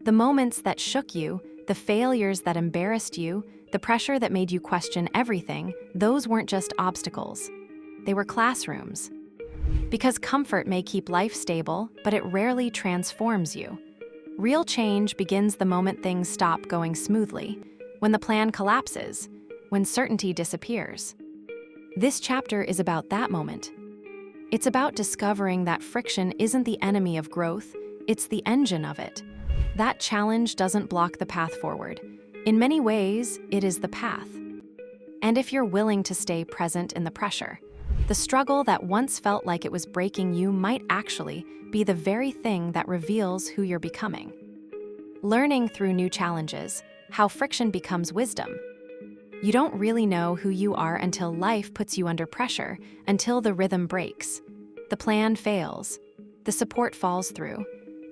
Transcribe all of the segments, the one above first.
The moments that shook you, the failures that embarrassed you, the pressure that made you question everything, those weren't just obstacles. They were classrooms. Because comfort may keep life stable, but it rarely transforms you. Real change begins the moment things stop going smoothly, when the plan collapses, when certainty disappears. This chapter is about that moment. It's about discovering that friction isn't the enemy of growth, it's the engine of it. That challenge doesn't block the path forward. In many ways, it is the path. And if you're willing to stay present in the pressure, the struggle that once felt like it was breaking you might actually be the very thing that reveals who you're becoming. Learning through new challenges, how friction becomes wisdom. You don't really know who you are until life puts you under pressure, until the rhythm breaks. The plan fails, the support falls through,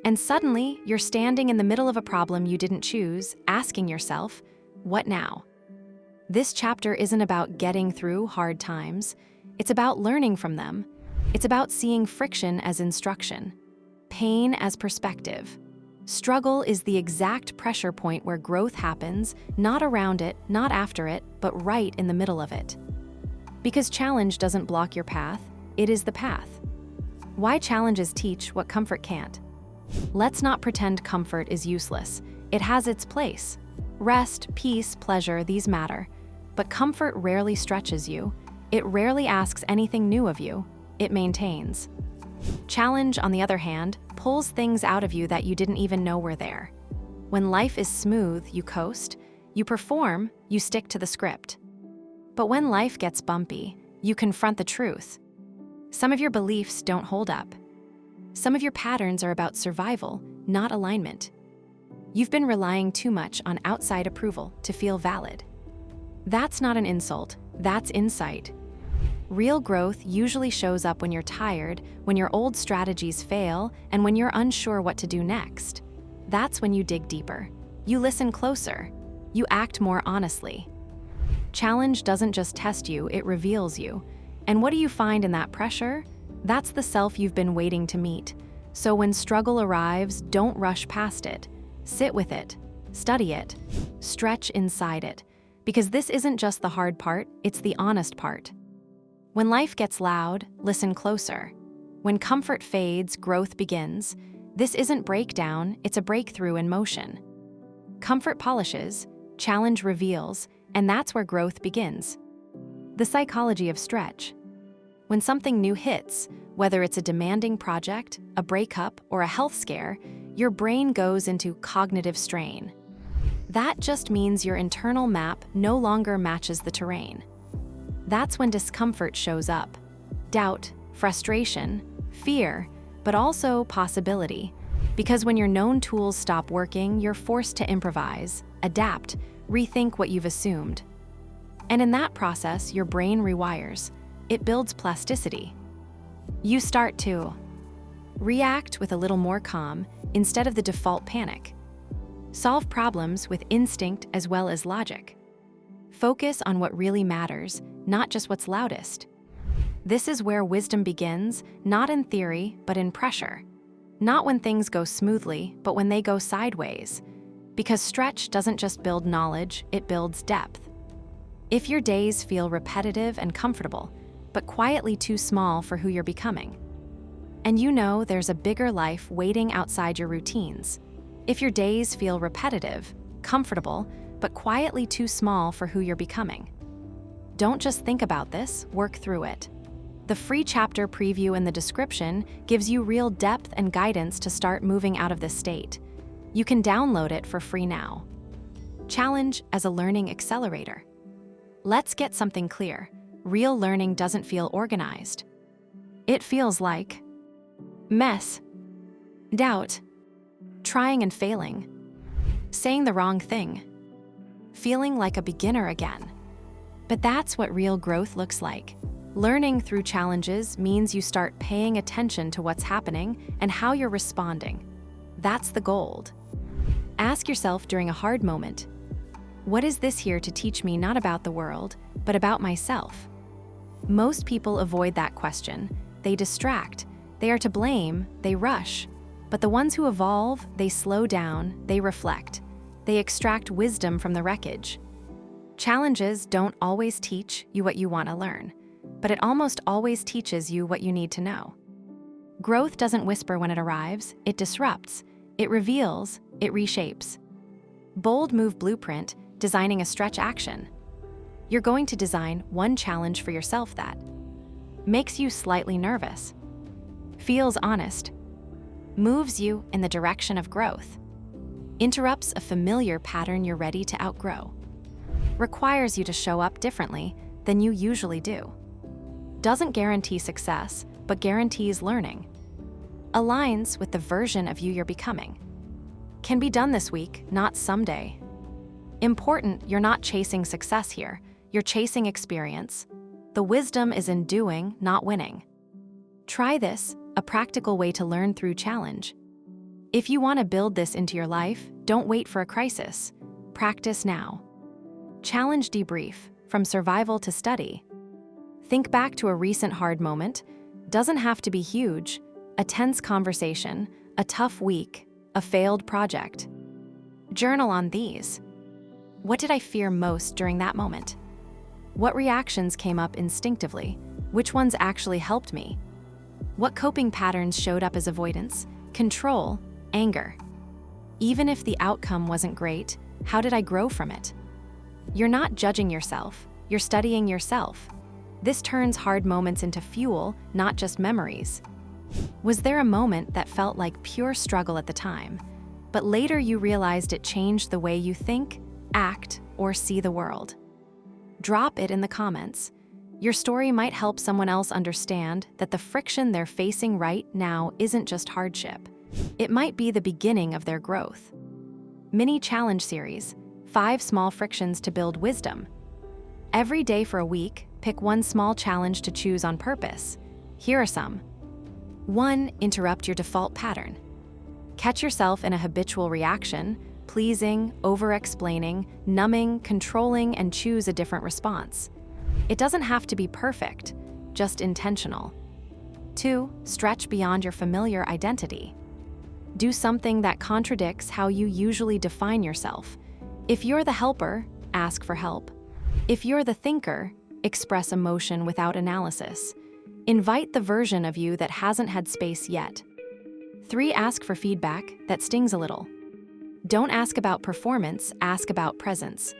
and suddenly you're standing in the middle of a problem you didn't choose, asking yourself, what now? This chapter isn't about getting through hard times. It's about learning from them. It's about seeing friction as instruction, pain as perspective. Struggle is the exact pressure point where growth happens, not around it, not after it, but right in the middle of it. Because challenge doesn't block your path, it is the path. Why challenges teach what comfort can't? Let's not pretend comfort is useless. It has its place. Rest, peace, pleasure, these matter. But comfort rarely stretches you. It rarely asks anything new of you. It maintains. Challenge, on the other hand, pulls things out of you that you didn't even know were there. When life is smooth, you coast, you perform, you stick to the script. But when life gets bumpy, you confront the truth. Some of your beliefs don't hold up. Some of your patterns are about survival, not alignment. You've been relying too much on outside approval to feel valid. That's not an insult, that's insight. Real growth usually shows up when you're tired, when your old strategies fail, and when you're unsure what to do next. That's when you dig deeper. You listen closer. You act more honestly. Challenge doesn't just test you, it reveals you. And what do you find in that pressure? That's the self you've been waiting to meet. So when struggle arrives, don't rush past it. Sit with it. Study it. Stretch inside it. Because this isn't just the hard part, it's the honest part. When life gets loud, listen closer. When comfort fades, growth begins. This isn't breakdown, it's a breakthrough in motion. Comfort polishes, challenge reveals, and that's where growth begins. The psychology of stretch. When something new hits, whether it's a demanding project, a breakup, or a health scare, your brain goes into cognitive strain. That just means your internal map no longer matches the terrain. That's when discomfort shows up. Doubt, frustration, fear, but also possibility. Because when your known tools stop working, you're forced to improvise, adapt, rethink what you've assumed. And in that process, your brain rewires. It builds plasticity. You start to react with a little more calm instead of the default panic. Solve problems with instinct as well as logic. Focus on what really matters, not just what's loudest. This is where wisdom begins, not in theory, but in pressure. Not when things go smoothly, but when they go sideways. Because stretch doesn't just build knowledge, it builds depth. If your days feel repetitive and comfortable, but quietly too small for who you're becoming, and you know there's a bigger life waiting outside your routines. If your days feel repetitive, comfortable, but quietly too small for who you're becoming, don't just think about this, work through it. The free chapter preview in the description gives you real depth and guidance to start moving out of this state. You can download it for free now. Challenge as a learning accelerator. Let's get something clear. Real learning doesn't feel organized. It feels like mess, doubt, trying and failing, saying the wrong thing, feeling like a beginner again. But that's what real growth looks like. Learning through challenges means you start paying attention to what's happening and how you're responding. That's the gold. Ask yourself during a hard moment, what is this here to teach me not about the world, but about myself? Most people avoid that question. They distract. They are to blame. They rush. But the ones who evolve, they slow down, they reflect, they extract wisdom from the wreckage. Challenges don't always teach you what you want to learn, but it almost always teaches you what you need to know. Growth doesn't whisper when it arrives, it disrupts, it reveals, it reshapes. Bold move blueprint, designing a stretch action. You're going to design one challenge for yourself that makes you slightly nervous, feels honest, moves you in the direction of growth, interrupts a familiar pattern you're ready to outgrow, requires you to show up differently than you usually do, doesn't guarantee success, but guarantees learning, aligns with the version of you you're becoming, can be done this week, not someday. Important, you're not chasing success here, you're chasing experience. The wisdom is in doing, not winning. Try this, a practical way to learn through challenge. If you want to build this into your life, don't wait for a crisis. Practice now. Challenge debrief, from survival to study. Think back to a recent hard moment. Doesn't have to be huge. A tense conversation, a tough week, a failed project. Journal on these. What did I fear most during that moment? What reactions came up instinctively? Which ones actually helped me? What coping patterns showed up as avoidance, control, anger? Even if the outcome wasn't great, how did I grow from it? You're not judging yourself, you're studying yourself. This turns hard moments into fuel, not just memories. Was there a moment that felt like pure struggle at the time, but later you realized it changed the way you think, act, or see the world? Drop it in the comments. Your story might help someone else understand that the friction they're facing right now isn't just hardship. It might be the beginning of their growth. Mini challenge series, 5 small frictions to build wisdom. Every day for a week, pick one small challenge to choose on purpose. Here are some. 1. Interrupt your default pattern. Catch yourself in a habitual reaction, pleasing, over-explaining, numbing, controlling, and choose a different response. It doesn't have to be perfect, just intentional. 2. Stretch beyond your familiar identity. Do something that contradicts how you usually define yourself. If you're the helper, ask for help. If you're the thinker, express emotion without analysis. Invite the version of you that hasn't had space yet. 3. Ask for feedback that stings a little. Don't ask about performance, ask about presence.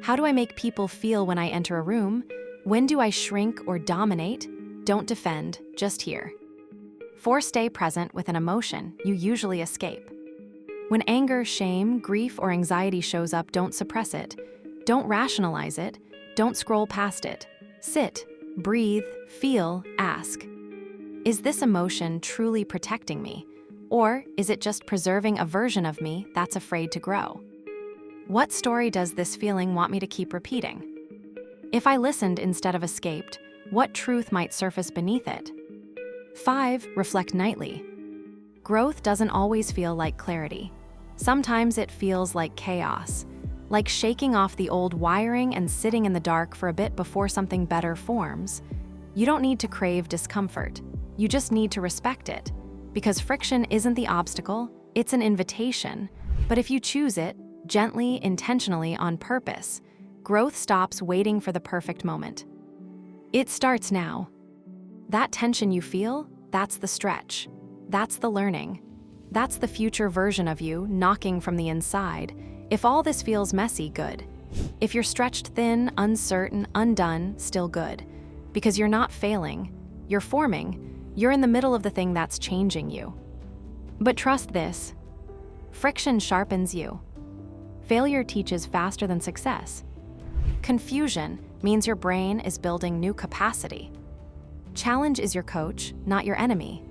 How do I make people feel when I enter a room? When do I shrink or dominate? Don't defend, just hear. 4. Stay present with an emotion you usually escape. When anger, shame, grief, or anxiety shows up, don't suppress it. Don't rationalize it. Don't scroll past it. Sit, breathe, feel, ask. Is this emotion truly protecting me? Or is it just preserving a version of me that's afraid to grow? What story does this feeling want me to keep repeating? If I listened instead of escaped, what truth might surface beneath it? 5. Reflect nightly. Growth doesn't always feel like clarity. Sometimes it feels like chaos, like shaking off the old wiring and sitting in the dark for a bit before something better forms. You don't need to crave discomfort. You just need to respect it. Because friction isn't the obstacle, it's an invitation. But if you choose it, gently, intentionally, on purpose, growth stops waiting for the perfect moment. It starts now. That tension you feel, that's the stretch. That's the learning. That's the future version of you knocking from the inside. If all this feels messy, good. If you're stretched thin, uncertain, undone, still good. Because you're not failing, you're forming. You're in the middle of the thing that's changing you. But trust this, friction sharpens you. Failure teaches faster than success. Confusion means your brain is building new capacity. Challenge is your coach, not your enemy.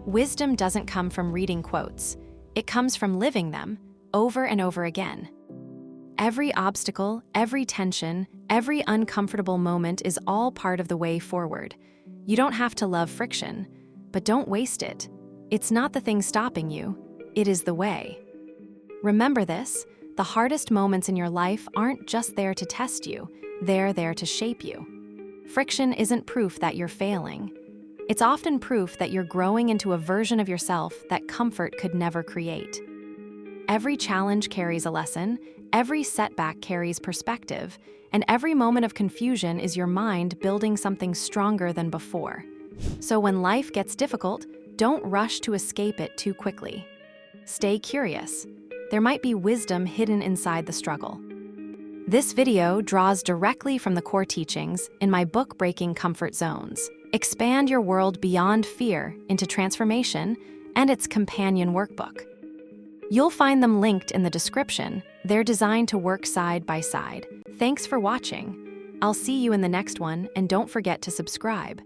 Wisdom doesn't come from reading quotes. It comes from living them over and over again. Every obstacle, every tension, every uncomfortable moment is all part of the way forward. You don't have to love friction, but don't waste it. It's not the thing stopping you, it is the way. Remember this, the hardest moments in your life aren't just there to test you, they're there to shape you. Friction isn't proof that you're failing. It's often proof that you're growing into a version of yourself that comfort could never create. Every challenge carries a lesson, every setback carries perspective, and every moment of confusion is your mind building something stronger than before. So when life gets difficult, don't rush to escape it too quickly. Stay curious. There might be wisdom hidden inside the struggle. This video draws directly from the core teachings in my book, Breaking Comfort Zones. Expand your world beyond fear into transformation and its companion workbook. You'll find them linked in the description. They're designed to work side by side. Thanks for watching. I'll see you in the next one, and don't forget to subscribe.